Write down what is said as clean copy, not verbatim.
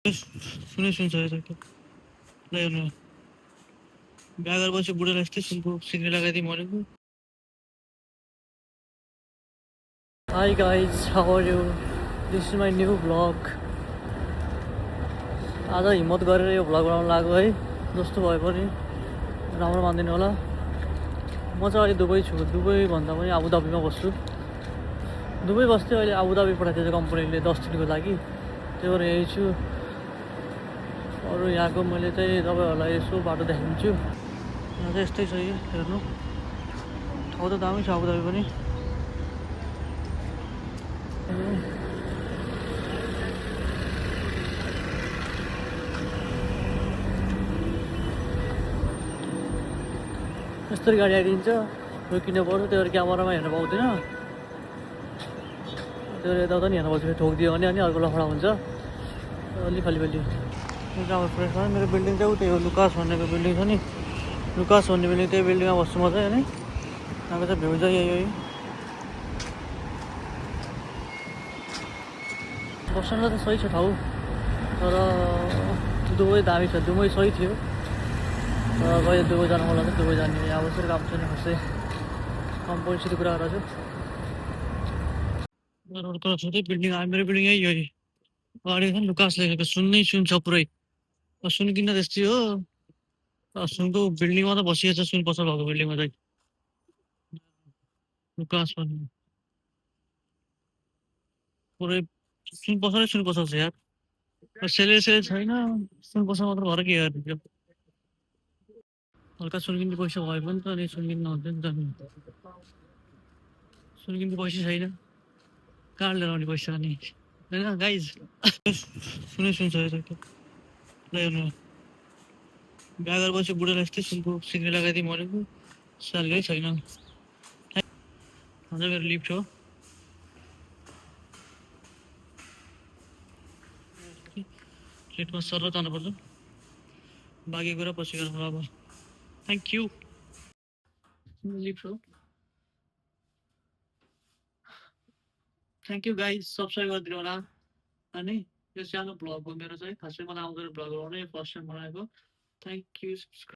सुनै सुन्छ बिहा गरेपछि बुढालाई यस्तै सुनको सिक्री लगाइदिउँ भनेको। Hi guys, how are you? This is my new vlog. आज हिम्मत गरेर यो भ्लग बनाउन लाग्यो है, जस्तो भए पनि राम्रो मान्दिनु होला। म चाहिँ अहिले दुबई छु, दुबई भन्दा पनि आबुधाबीमा बस्छु। दुबई बस्थेँ, अहिले आबुधाबी पठाएको थियो कम्पनीले 10 दिनको लागि, त्यही भएर यही छु। अरू यहाँको मैले चाहिँ तपाईँहरूलाई यसो बाटो देखाइदिन्छु। यहाँ चाहिँ यस्तै छ, यो हेर्नु, ठाउँ त दामी छ आबुधाबी पनि। यस्तरी गाडी आइदिन्छ, रोकिनु पर्छ, त्यो भएर क्यामेरामा हेर्नु पाउँदैन, त्यो भएर यताउता नि हेर्नु पर्छ। ठोकिदियो भने अनि अर्को लफडा हुन्छ, अलि खाली मेरो बिल्डिङ चाहिँ उतै हो, लुकास भन्नेको बिल्डिङ छ नि, लुकास भन्ने बिल्डिङ, त्यही बिल्डिङमा बस्छु म चाहिँ। अनि यहाँको चाहिँ भ्यू चाहिँ यही हो। बस्नलाई त सही छ ठाउँ, तर दुबई दामी छ, दुबई सही थियो। तर कहिले दुबई जानु मन लाग्छ, दुबई जाने आवश्यक काम छैन खासै, कम्पनीसित कुरा गरेर छु। रोड क्रस हुँदै बिल्डिङ आयो, मेरो बिल्डिङ यही हो। अगाडि छ लुकास लेखेको, सुन्नै सुन छ पुरै। सुन किन्न त्यस्तै हो, सुनको बिल्डिङमा त बसिएको छ, सुन पसल भएको बिल्डिङमा चाहिँ लुकास भन्ने पुरै सुन पसल छ यार। सेले छैन, सुन पसल मात्र भएर के गर्नु। हल्का सुन किन्ने पैसा भयो भने त अनि सुन किन्न हुन्छ नि त। सुन किन्ने पैसा छैन, कहाँ लिएर आउने पैसा अनि, होइन गाइज। सुनै सुन्छ हेर्नु, बिहा गरेपछि बुढालाई यस्तै सुनको सिक्री लगाइदिउँ भनेको, स्यालेरी छैन। अझ मेरो लिफ्ट हो, लिफ्टमा सर जानुपर्छ, बाँकी कुरा पछि गर्नु अब। Thank you. लिफ्ट हो, थ्याङ्क यू गाइज, सब्सक्राइब गरिदिनु होला। अनि यो सानो भ्लग हो मेरो चाहिँ, खासै मलाई आउँदैन भ्लग बनाउने, फर्स्ट टाइम बनाएको। Thank you.